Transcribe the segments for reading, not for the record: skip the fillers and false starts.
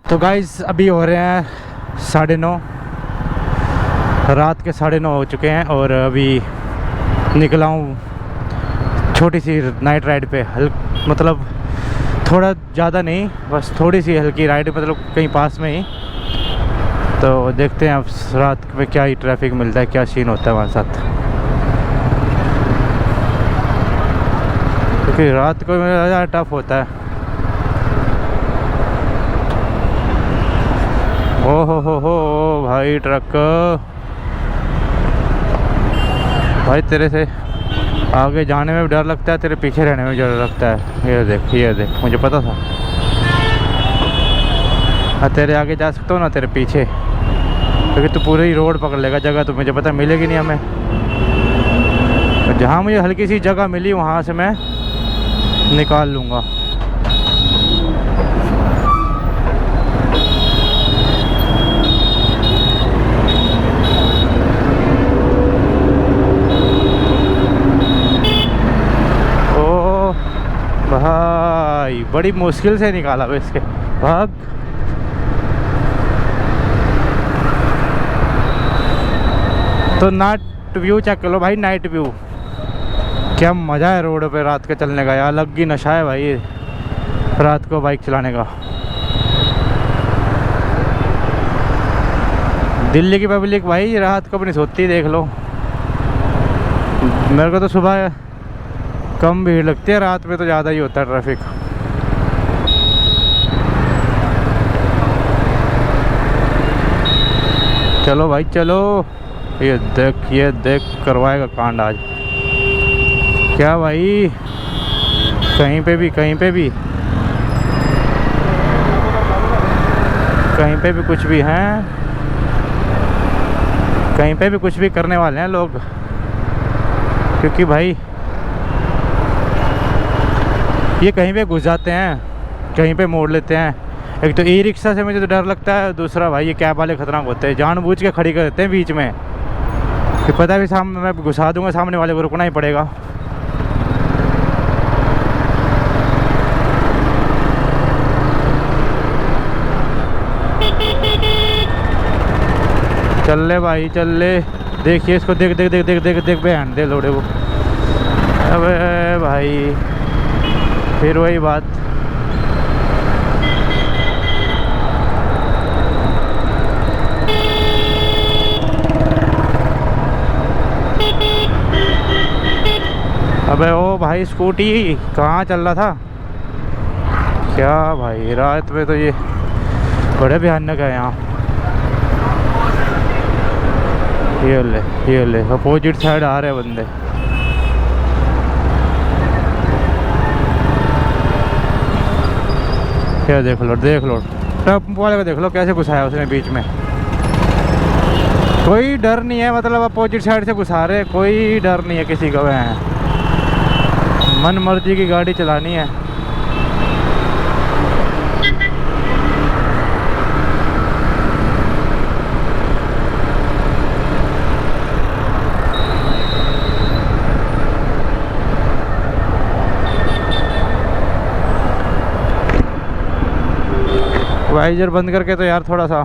तो गाइस अभी हो रहे हैं 9:30, रात के 9:30 हो चुके हैं और अभी निकला हूँ छोटी सी नाइट राइड पे। मतलब थोड़ा ज़्यादा नहीं, बस थोड़ी सी हल्की राइड, मतलब कहीं पास में ही। तो देखते हैं अब रात में क्या ही ट्रैफिक मिलता है, क्या सीन होता है हमारे साथ, क्योंकि रात को ज़्यादा टफ होता है। हो भाई ट्रक, भाई तेरे से आगे जाने में भी डर लगता है, तेरे पीछे रहने में भी डर लगता है। ये देख मुझे पता था। हाँ तेरे आगे जा सकता हूँ ना, तेरे पीछे, क्योंकि तू पूरी रोड पकड़ लेगा। जगह तो मुझे पता मिलेगी नहीं हमें, तो जहाँ मुझे हल्की सी जगह मिली वहाँ से मैं निकाल लूँगा। भाई बड़ी मुश्किल से निकाला भाई इसके, भाग। तो नाइट व्यू चेक कर लो भाई, नाइट व्यू क्या मज़ा है रोड पे रात के चलने का यार, अलग ही नशा है भाई रात को बाइक चलाने का। दिल्ली की पब्लिक भाई रात को अपनी सोती, देख लो। मेरे को तो सुबह कम भीड़ लगती है, रात में तो ज़्यादा ही होता है ट्रैफिक। चलो भाई चलो, ये देख करवाएगा कांड आज। क्या भाई, कहीं पे भी कुछ भी हैं, कहीं पे भी कुछ भी करने वाले हैं लोग, क्योंकि भाई ये कहीं पे घुस जाते हैं, कहीं पे मोड़ लेते हैं। एक तो ई रिक्शा से मुझे तो डर लगता है, दूसरा भाई ये कैब वाले खतरनाक होते हैं, जानबूझ के खड़ी कर देते हैं बीच में, कि पता भी सामने मैं घुसा दूंगा, सामने वाले को रुकना ही पड़ेगा। चल ले भाई चल ले, देखिए इसको, देख बहन दे लोड़े वो। अबे भाई फिर वही बात, अबे ओ भाई स्कूटी कहाँ चल रहा था क्या भाई, रात में तो ये बड़े भयानक है यहाँ। ये ले अपोजिट साइड आ रहे हैं बंदे। क्या देख लो ट्रक वाले को देख लो कैसे घुसाया उसने बीच में। कोई डर नहीं है, मतलब अपोजिट साइड से घुसा रहे, कोई डर नहीं है किसी का। वह मन मर्जी की गाड़ी चलानी है। वाइजर बंद करके तो यार थोड़ा सा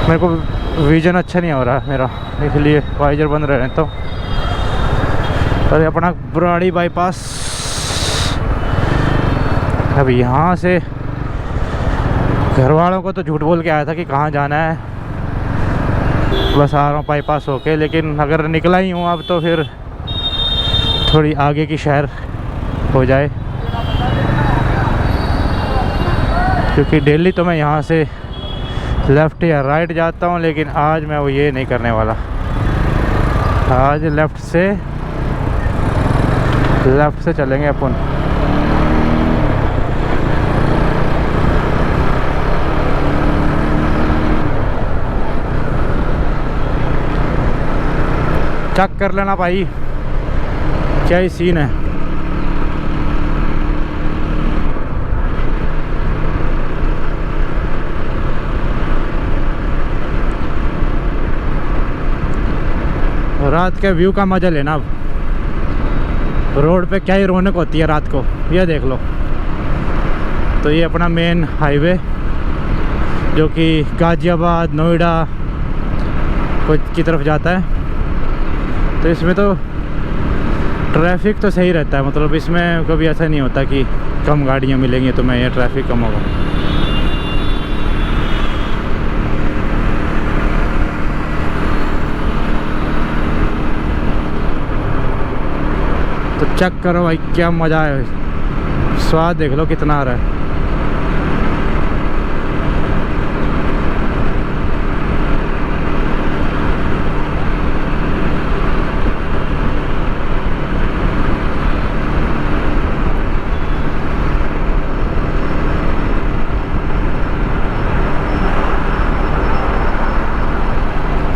मेरे को विजन अच्छा नहीं हो रहा है मेरा, इसलिए वाइजर बंद रहे तो। अरे अपना बुराड़ी बाईपास, अब यहाँ से घर वालों को तो झूठ बोल के आया था कि कहाँ जाना है, बस आ रहा हूँ बाईपास होके, लेकिन अगर निकला ही हूँ अब तो फिर थोड़ी आगे की शहर हो जाए, क्योंकि डेली तो मैं यहाँ से लेफ़्ट या राइट जाता हूँ, लेकिन आज मैं वो ये नहीं करने वाला। आज लेफ़्ट से चलेंगे अपन। चेक कर लेना भाई क्या ही सीन है। रात के व्यू का मजा लेना। अब रोड पे क्या ही रौनक होती है रात को, ये देख लो। तो ये अपना मेन हाईवे जो कि गाज़ियाबाद नोएडा की तरफ जाता है। तो इसमें तो ट्रैफिक तो सही रहता है, मतलब इसमें कभी ऐसा नहीं होता कि कम गाड़ियाँ मिलेंगी तो मैं ये ट्रैफिक कम होगा। तो चेक करो भाई क्या मज़ा है, स्वाद देख लो कितना आ रहा है।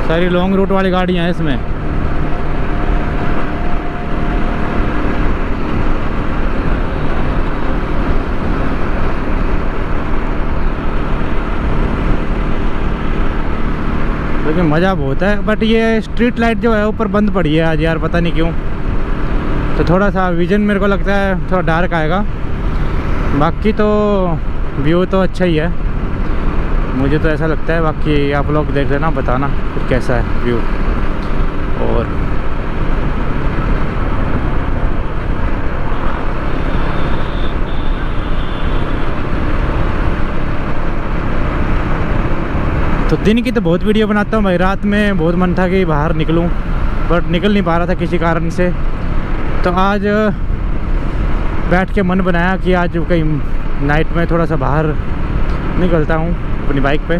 सारी लॉन्ग रूट वाली गाड़ियाँ हैं इसमें। लेकिन मज़ा बहुत है, बट ये स्ट्रीट लाइट जो है ऊपर बंद पड़ी है आज यार, पता नहीं क्यों। तो थोड़ा सा विज़न मेरे को लगता है थोड़ा डार्क आएगा, बाकी तो व्यू तो अच्छा ही है, मुझे तो ऐसा लगता है। बाकी आप लोग देख लेना, बताना फिर कैसा है व्यू। और तो दिन की तो बहुत वीडियो बनाता हूँ भाई, रात में बहुत मन था कि बाहर निकलूँ बट निकल नहीं पा रहा था किसी कारण से। तो आज बैठ के मन बनाया कि आज कहीं नाइट में थोड़ा सा बाहर निकलता हूँ अपनी बाइक पे।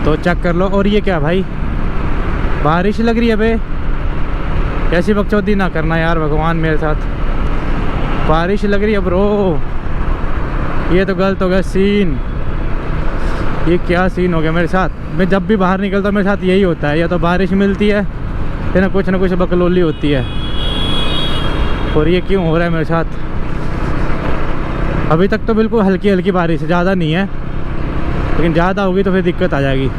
तो चेक कर लो। और ये क्या भाई, बारिश लग रही है बे, ऐसी बकचोदी ना करना यार भगवान मेरे साथ। बारिश लग रही है ब्रो, ये तो गलत हो गया सीन। ये क्या सीन हो गया मेरे साथ। मैं जब भी बाहर निकलता हूँ मेरे साथ यही होता है, या तो बारिश मिलती है या ना कुछ बकलोली होती है। और ये क्यों हो रहा है मेरे साथ। अभी तक तो बिल्कुल हल्की हल्की बारिश है, ज़्यादा नहीं है, लेकिन ज़्यादा होगी तो फिर दिक्कत आ जाएगी।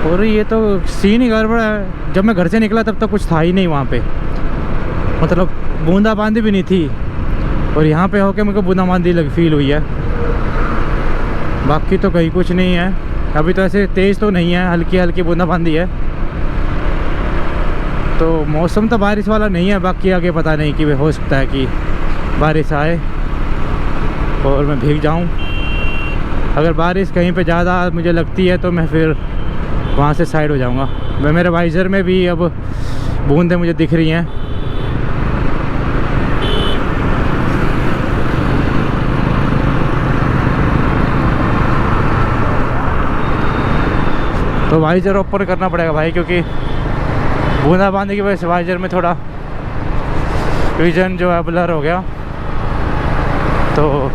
और ये तो सीन ही गड़बड़ है। जब मैं घर से निकला तब तक कुछ था ही नहीं वहाँ पे, मतलब बूंदाबांदी भी नहीं थी। और यहाँ पे होके मुझको बूंदाबांदी फील हुई है, बाकी तो कहीं कुछ नहीं है। अभी तो ऐसे तेज़ तो नहीं है, हल्की हल्की बूंदाबांदी है। तो मौसम तो बारिश वाला नहीं है, बाकी आगे पता नहीं कि हो सकता है कि बारिश आए और मैं भीग जाऊँ। अगर बारिश कहीं पे ज़्यादा मुझे लगती है तो मैं फिर वहाँ से साइड हो जाऊँगा। मैं मेरे वाइज़र में भी अब बूंदें मुझे दिख रही हैं। तो वाइज़र ओपन करना पड़ेगा भाई, क्योंकि बूंदाबांदी की वजह से वाइज़र में थोड़ा विजन जो है ब्लर हो गया। तो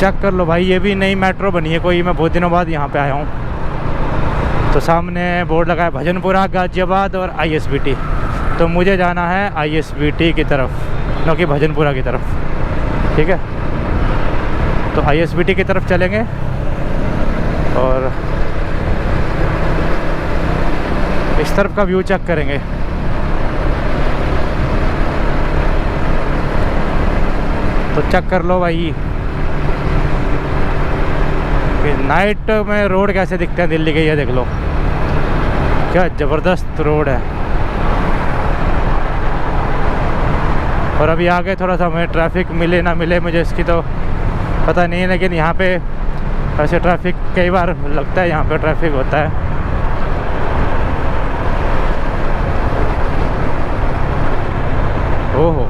चेक कर लो भाई, ये भी नई मेट्रो बनी है कोई, मैं बहुत दिनों बाद यहाँ पे आया हूँ। तो सामने बोर्ड लगा है भजनपुरा, गाज़ियाबाद और ISBT। तो मुझे जाना है ISBT की तरफ, न कि भजनपुरा की तरफ, ठीक है। तो ISBT की तरफ चलेंगे और इस तरफ का व्यू चेक करेंगे। तो चेक कर लो भाई कि नाइट में रोड कैसे दिखते हैं दिल्ली के, ये देख लो क्या ज़बरदस्त रोड है। और अभी आगे थोड़ा सा हमें ट्रैफिक मिले ना मिले मुझे इसकी तो पता नहीं है, लेकिन यहाँ पे ऐसे ट्रैफिक कई बार लगता है, यहाँ पे ट्रैफिक होता है। ओहो,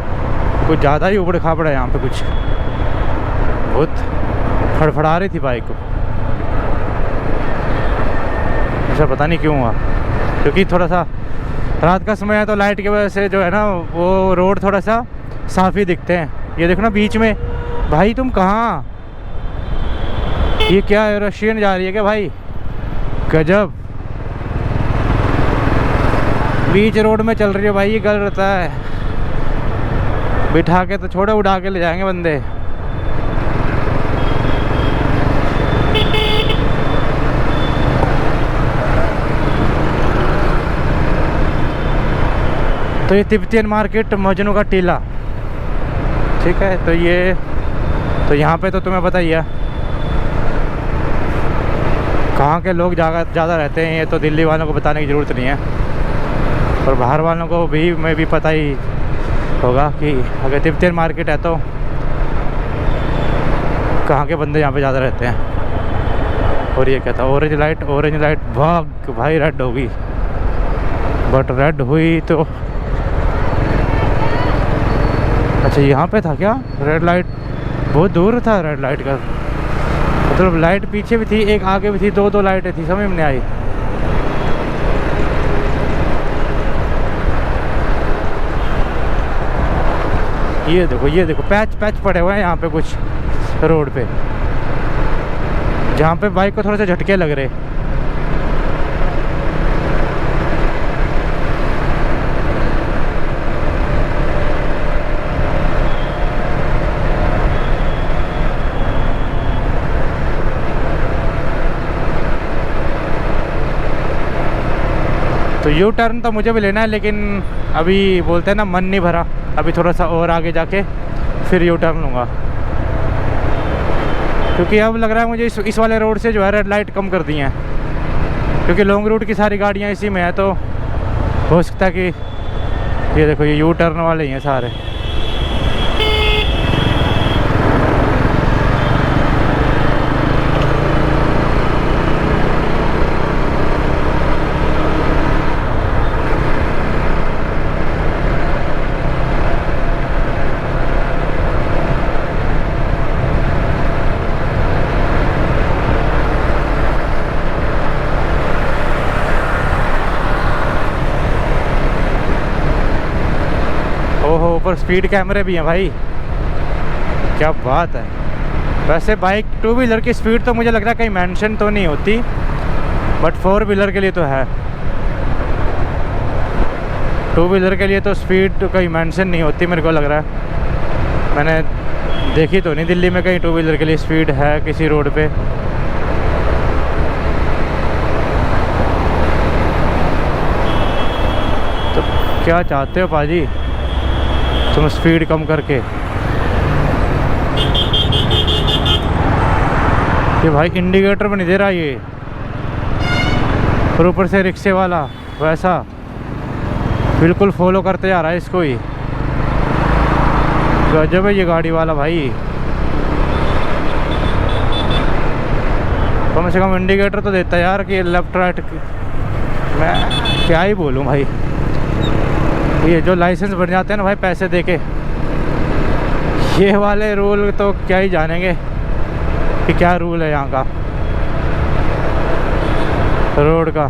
कुछ ज़्यादा ही उबड़ खाबड़ है यहाँ पे, कुछ बहुत फड़फड़ा रही थी बाइक को, ऐसा पता नहीं क्यों हुआ। क्योंकि थोड़ा सा रात का समय है तो लाइट की वजह से जो है ना वो रोड थोड़ा सा साफ ही दिखते हैं। ये देखो ना बीच में, भाई तुम कहाँ, ये क्या है, रशियन जा रही है क्या भाई, गजब। बीच रोड में चल रही है भाई, ये गलत है। बिठा के तो छोड़ो, उड़ा के ले जाएंगे बंदे। तो ये तिब्बतियन मार्केट, मजनू का टीला, ठीक है। तो ये तो यहाँ पे तो तुम्हें पता ही है कहाँ के लोग ज़्यादा रहते हैं। ये तो दिल्ली वालों को बताने की ज़रूरत नहीं है, और बाहर वालों को भी मैं भी पता ही होगा कि अगर तिब्बतियन मार्केट है तो कहाँ के बंदे यहाँ पे ज़्यादा रहते हैं। और ये क्या था, ऑरेंज लाइट, ऑरेंज लाइट, भाग भाई, रेड होगी। बट रेड हुई तो अच्छा यहाँ पे था क्या रेड लाइट? बहुत दूर था रेड लाइट का, मतलब लाइट पीछे भी थी, एक आगे भी थी, दो लाइटें थी, समझ में नहीं आई। ये देखो पैच पड़े हुए हैं यहाँ पे कुछ रोड पे, जहाँ पे बाइक को थोड़े से झटके लग रहे। तो यू टर्न तो मुझे भी लेना है, लेकिन अभी बोलते हैं ना मन नहीं भरा, अभी थोड़ा सा और आगे जाके फिर यू टर्न लूँगा, क्योंकि अब लग रहा है मुझे इस वाले रोड से जो है रेड लाइट कम कर दी हैं, क्योंकि लॉन्ग रूट की सारी गाड़ियाँ इसी में है। तो हो सकता है कि ये देखो ये यू टर्न वाले ही हैं सारे। ओहो, ऊपर स्पीड कैमरे भी हैं भाई, क्या बात है। वैसे बाइक टू व्हीलर की स्पीड तो मुझे लग रहा है कहीं मेंशन तो नहीं होती, बट फोर व्हीलर के लिए तो है। टू व्हीलर के लिए तो स्पीड तो कहीं मेंशन नहीं होती मेरे को लग रहा है। मैंने देखी तो नहीं दिल्ली में कहीं टू व्हीलर के लिए स्पीड है किसी रोड पे। तो क्या चाहते हो पाजी तुम स्पीड कम करके? ये भाई इंडिकेटर भी नहीं दे रहा ये, और ऊपर से रिक्शे वाला वैसा बिल्कुल फॉलो करते जा रहा है इसको ही। गजब है ये गाड़ी वाला भाई, कम से कम इंडिकेटर तो देता है यार कि लेफ्ट राइट। मैं क्या ही बोलूँ भाई, ये जो लाइसेंस बन जाते हैं ना भाई पैसे देके, ये वाले रूल तो क्या ही जानेंगे कि क्या रूल है यहाँ का रोड का।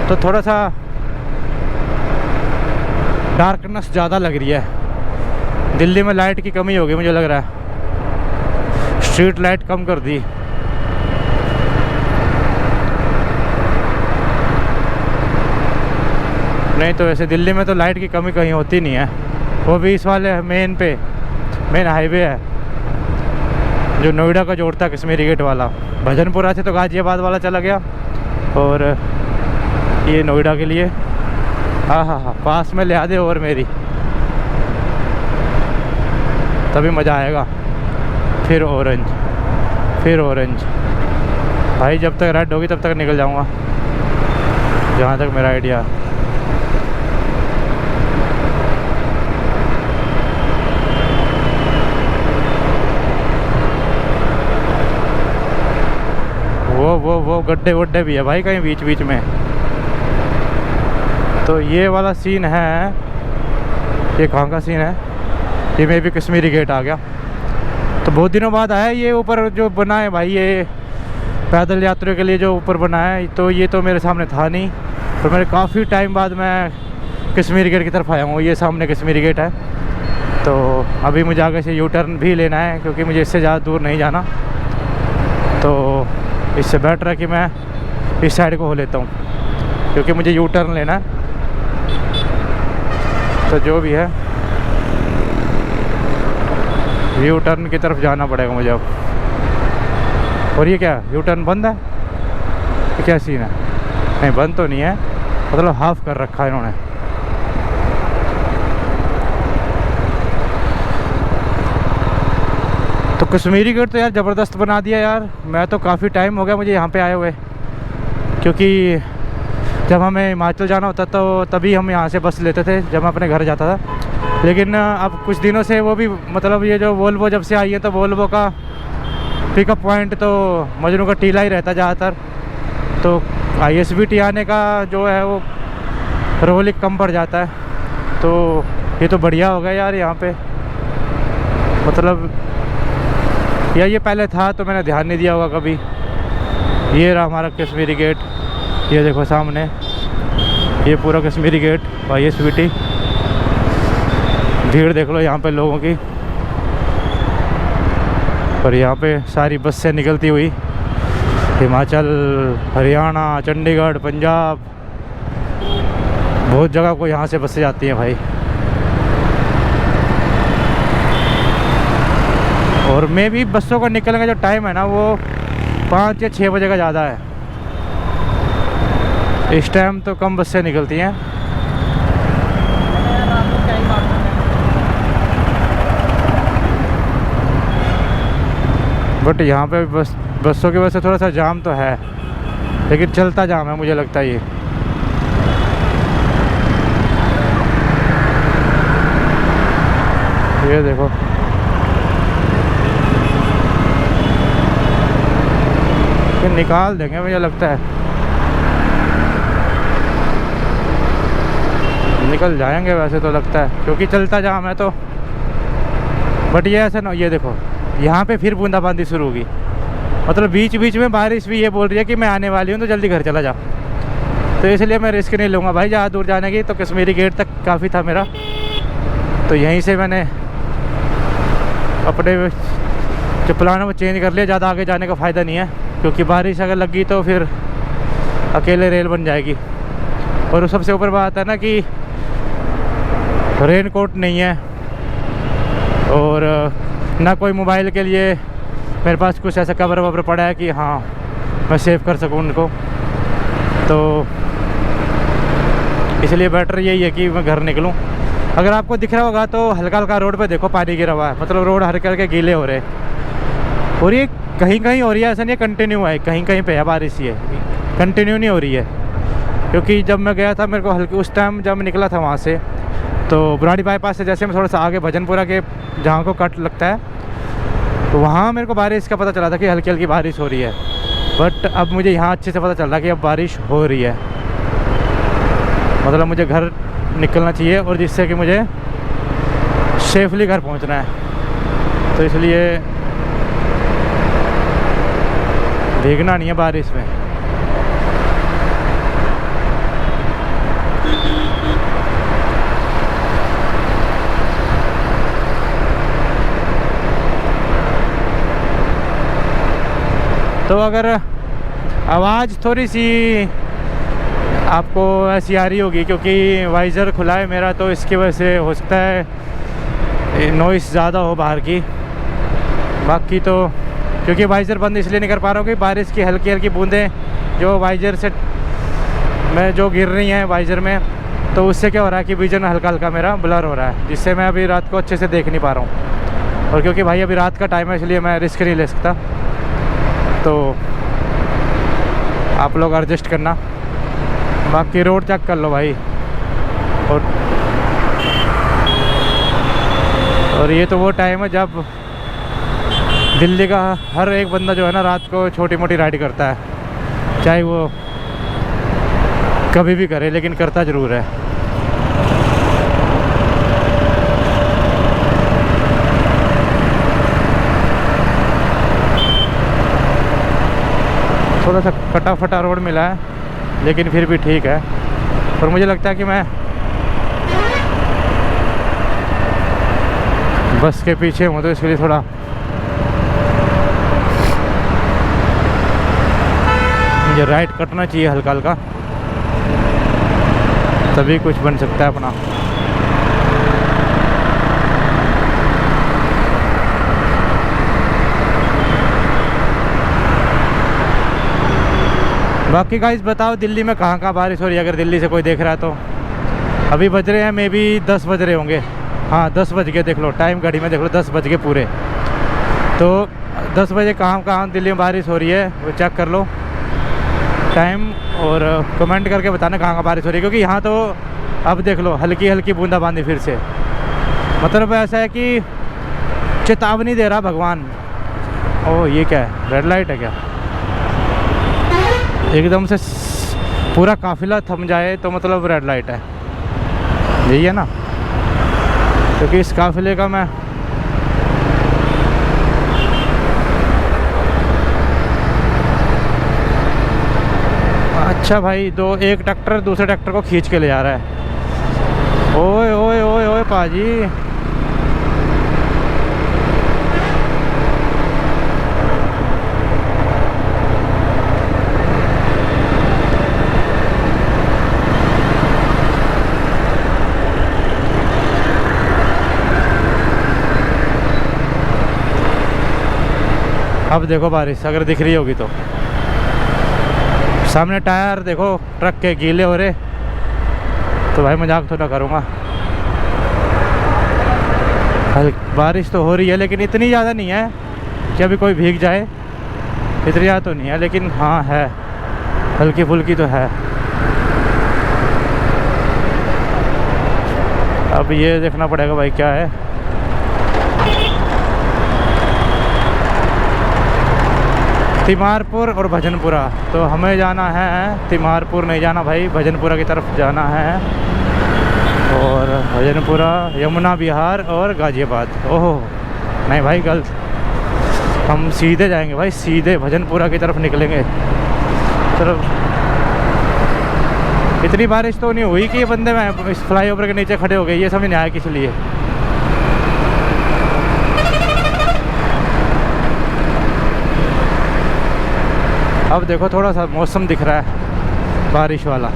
तो थोड़ा सा डार्कनेस ज़्यादा लग रही है। दिल्ली में लाइट की कमी होगी मुझे लग रहा है, स्ट्रीट लाइट कम कर दी। नहीं तो वैसे दिल्ली में तो लाइट की कमी कहीं होती नहीं है, वो भी इस वाले मेन हाईवे है जो नोएडा का जोड़ता है कश्मीरी गेट वाला। भजनपुरा से तो गाजियाबाद वाला चला गया, और ये नोएडा के लिए हाँ पास में ले आ दे और मेरी, तभी मज़ा आएगा। फिर ऑरेंज भाई, जब तक रेड होगी तब तक निकल जाऊंगा, जहाँ तक मेरा आइडिया। वो गड्ढे वड्ढे भी है भाई कहीं बीच में। तो ये वाला सीन है, ये कहाँ का सीन है? ये में भी कश्मीरी गेट आ गया। तो बहुत दिनों बाद आया ये ऊपर जो बना है भाई, ये पैदल यात्रियों के लिए जो ऊपर बना है, तो ये तो मेरे सामने था नहीं, और मेरे काफ़ी टाइम बाद मैं कश्मीरी गेट की तरफ आया हूँ। ये सामने कश्मीरी गेट है, तो अभी मुझे आगे से यू टर्न भी लेना है, क्योंकि मुझे इससे ज़्यादा दूर नहीं जाना। तो इससे बेटर है कि मैं इस साइड को हो लेता हूँ, क्योंकि मुझे यू टर्न लेना है। तो जो भी है यू टर्न की तरफ जाना पड़ेगा मुझे अब। और ये क्या यू टर्न बंद है, ये क्या सीन है? नहीं बंद तो नहीं है, मतलब हाफ कर रखा है इन्होंने। तो कश्मीरी गेट तो यार ज़बरदस्त बना दिया यार। मैं तो काफ़ी टाइम हो गया मुझे यहाँ पे आए हुए, क्योंकि जब हमें हिमाचल जाना होता तो तभी हम यहाँ से बस लेते थे जब मैं अपने घर जाता था। लेकिन अब कुछ दिनों से वो भी, मतलब ये जो वोल्वो जब से आई है तो वोल्वो का पिकअप पॉइंट तो मजनू का टीला ही रहता ज़्यादातर। तो ISBT आने का जो है वो रोल ही कम पड़ जाता है। तो ये तो बढ़िया हो गया यार यहाँ पे, मतलब या ये पहले था तो मैंने ध्यान नहीं दिया होगा कभी। ये रहा हमारा कश्मीरी गेट, ये देखो सामने, ये पूरा कश्मीरी गेट ISBT। भीड़ देख लो यहाँ पे लोगों की। और यहाँ पे सारी बसें निकलती हुई हिमाचल, हरियाणा, चंडीगढ़, पंजाब, बहुत जगह को यहाँ से बसें जाती हैं भाई। और मैं भी बसों का निकलने का जो टाइम है ना वो 5 या 6 बजे का ज़्यादा है। इस टाइम तो कम बसें निकलती हैं। बट यहाँ पे बसों की वजह से थोड़ा सा जाम तो है, लेकिन चलता जाम है मुझे लगता है ये देखो ये निकाल देंगे मुझे लगता है, निकल जाएंगे वैसे तो लगता है, क्योंकि चलता जाम है तो। बट ये ऐसा ना, ये देखो यहाँ पे फिर बूंदाबांदी शुरू होगी, मतलब बीच बीच में बारिश भी ये बोल रही है कि मैं आने वाली हूँ तो जल्दी घर चला जा। तो इसलिए मैं रिस्क नहीं लूँगा भाई ज़्यादा दूर जाने की। तो कश्मीरी गेट तक काफ़ी था मेरा, तो यहीं से मैंने अपने जो प्लान है वो चेंज कर लिया। ज़्यादा आगे जाने का फ़ायदा नहीं है, क्योंकि बारिश अगर लगी तो फिर अकेले रेल बन जाएगी। और सबसे ऊपर बात है ना कि रेन कोट नहीं है, और ना कोई मोबाइल के लिए मेरे पास कुछ ऐसा कवर ववर पड़ा है कि हाँ मैं सेव कर सकूँ उनको। तो इसलिए बेटर यही है कि मैं घर निकलूँ। अगर आपको दिख रहा होगा तो हल्का हल्का रोड पे देखो पानी गिरा हुआ है, मतलब रोड हल्के हल्के गीले हो रहे। और ये कहीं कहीं हो रही है, ऐसा नहीं है कंटिन्यू है, कहीं कहीं पे है बारिश, ये कंटिन्यू नहीं हो रही है। क्योंकि जब मैं गया था मेरे को हल्की, उस टाइम जब मैं निकला था वहाँ से, तो बुराड़ी बाईपास से जैसे मैं थोड़ा सा आगे भजनपुरा के जहाँ को कट लगता है, तो वहाँ मेरे को बारिश का पता चला था कि हल्की हल्की बारिश हो रही है। बट अब मुझे यहाँ अच्छे से पता चल रहा है कि अब बारिश हो रही है, मतलब मुझे घर निकलना चाहिए, और जिससे कि मुझे सेफली घर पहुँचना है। तो इसलिए भीगना नहीं है बारिश में। तो अगर आवाज़ थोड़ी सी आपको ऐसी आ रही होगी क्योंकि वाइज़र खुला है मेरा, तो इसकी वजह से हो सकता है नॉइस ज़्यादा हो बाहर की। बाकी तो क्योंकि वाइज़र बंद इसलिए नहीं कर पा रहा हूँ कि बारिश की हल्की हल्की बूंदें जो वाइज़र से में जो गिर रही हैं वाइज़र में, तो उससे क्या हो रहा है कि विजन हल्का हल्का मेरा ब्लर हो रहा है, जिससे मैं अभी रात को अच्छे से देख नहीं पा रहा हूँ। और क्योंकि भाई अभी रात का टाइम है इसलिए मैं रिस्क नहीं ले सकता, तो आप लोग एडजस्ट करना। बाकी रोड चेक कर लो भाई। और ये तो वो टाइम है जब दिल्ली का हर एक बंदा जो है ना रात को छोटी मोटी राइड करता है, चाहे वो कभी भी करे, लेकिन करता ज़रूर है। थोड़ा सा कटा फटा रोड मिला है, लेकिन फिर भी ठीक है। और मुझे लगता है कि मैं बस के पीछे हूँ तो इसके लिए थोड़ा मुझे राइट कटना चाहिए हल्का हल्का, तभी कुछ बन सकता है अपना। बाकी गाइस बताओ दिल्ली में कहाँ कहाँ बारिश हो रही है, अगर दिल्ली से कोई देख रहा है तो। अभी बज रहे हैं मे बी 10 बज रहे होंगे, हाँ 10 बज गए, देख लो टाइम घड़ी में देख लो 10 बज गए पूरे। तो 10 बजे कहाँ कहाँ दिल्ली में बारिश हो रही है वो चेक कर लो टाइम, और कमेंट करके बताना कहाँ कहाँ बारिश हो रही है। क्योंकि यहाँ तो अब देख लो हल्की हल्की बूंदाबांदी फिर से, मतलब ऐसा है कि चेतावनी दे रहा भगवान। ओह ये क्या है, रेड लाइट है क्या? एकदम से पूरा काफिला थम जाए तो मतलब रेड लाइट है, यही है ना? क्योंकि इस काफिले का मैं अच्छा भाई एक ट्रैक्टर दूसरे ट्रैक्टर को खींच के ले जा रहा है। ओए ओए ओए ओए पाजी, अब देखो बारिश अगर दिख रही होगी तो। सामने टायर देखो ट्रक के गीले हो रहे, तो भाई मजाक तो ना करूँगा। बारिश तो हो रही है लेकिन इतनी ज़्यादा नहीं है कि अभी कोई भीग जाए, इतनी ज़्यादा तो नहीं है, लेकिन हाँ है हल्की फुल्की तो है। अब ये देखना पड़ेगा भाई क्या है। तिमारपुर और भजनपुरा, तो हमें जाना है तिमारपुर नहीं जाना भाई, भजनपुरा की तरफ जाना है। और भजनपुरा, यमुना विहार और गाज़ियाबाद। ओहो नहीं भाई गलत, हम सीधे जाएंगे भाई, सीधे भजनपुरा की तरफ निकलेंगे। चलो इतनी बारिश तो नहीं हुई कि ये बंदे में इस फ्लाईओवर के नीचे खड़े हो गए, ये समझ नहीं आया किस लिए। अब देखो थोड़ा सा मौसम दिख रहा है बारिश वाला।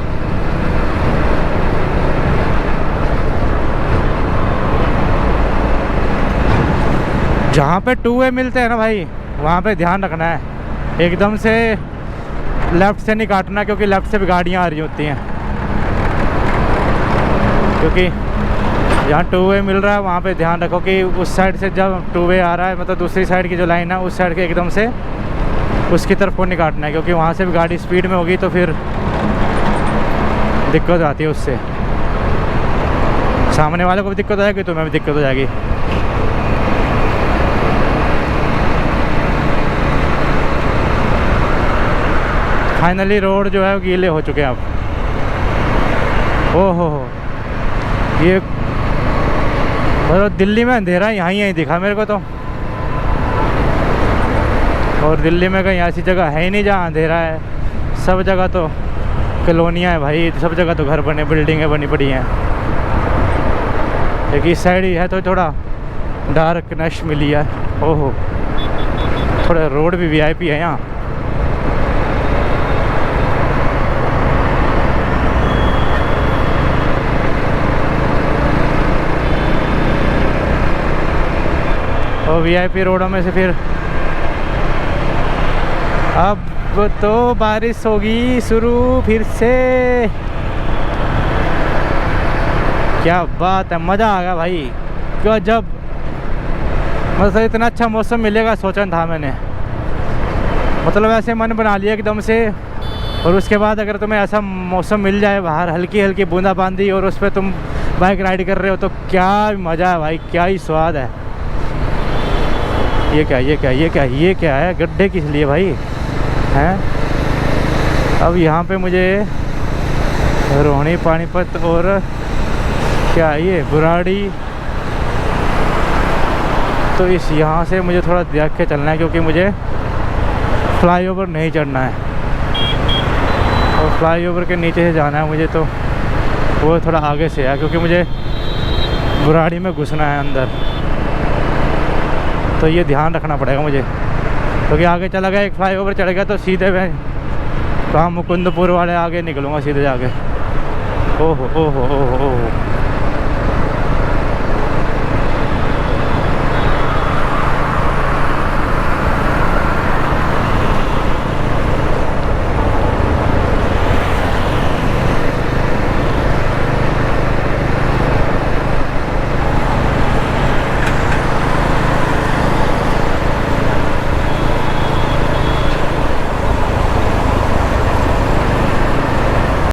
जहाँ पे टू वे मिलते हैं ना भाई, वहाँ पे ध्यान रखना है, एकदम से लेफ़्ट से नहीं काटना, क्योंकि लेफ़्ट से भी गाड़ियाँ आ रही होती हैं। क्योंकि जहाँ टू वे मिल रहा है वहाँ पे ध्यान रखो कि उस साइड से जब टू वे आ रहा है, मतलब दूसरी साइड की जो लाइन है उस साइड के एकदम से उसकी तरफ को नहीं काटना है, क्योंकि वहाँ से भी गाड़ी स्पीड में होगी तो फिर दिक्कत आती है उससे। सामने वाले को भी दिक्कत हो जाएगी, तुम्हें भी दिक्कत हो जाएगी। फाइनली रोड जो है वो गीले हो चुके हैं अब। ओहो ये मतलब दिल्ली में अंधेरा यहीं दिखा मेरे को तो, और दिल्ली में कहीं ऐसी जगह है ही नहीं जहाँ अंधेरा है। सब जगह तो कॉलोनियाँ है भाई, सब जगह तो घर बने, बिल्डिंगें बनी पड़ी हैं। एक इस साइड ही है तो थोड़ा डार्कनेस मिली है। ओहो थोड़ा रोड भी वीआईपी है यहाँ। और वीआईपी रोडों में से फिर अब तो बारिश होगी शुरू फिर से। क्या बात है, मज़ा आ गया भाई गजब। मतलब इतना अच्छा मौसम मिलेगा सोचा था मैंने, मतलब ऐसे मन बना लिया एकदम से। और उसके बाद अगर तुम्हें ऐसा मौसम मिल जाए बाहर, हल्की हल्की बूंदाबांदी, और उस पर तुम बाइक राइड कर रहे हो तो क्या मज़ा है भाई, क्या ही स्वाद है। ये क्या ये क्या ये क्या ये क्या है, गड्ढे किस लिए भाई हैं? अब यहाँ पे मुझे रोहिणी, पानीपत और क्या ये बुराड़ी, तो इस यहाँ से मुझे थोड़ा देख के चलना है, क्योंकि मुझे फ्लाईओवर नहीं चढ़ना है और फ्लाईओवर के नीचे से जाना है मुझे, तो वो थोड़ा आगे से है, क्योंकि मुझे बुराड़ी में घुसना है अंदर। तो ये ध्यान रखना पड़ेगा मुझे, क्योंकि आगे चला गया एक फ्लाईओवर चढ़ गया तो सीधे मैं कहाँ मुकुंदपुर वाले आगे निकलूँगा सीधे जाके। ओहो ओहो ओहो ओहो,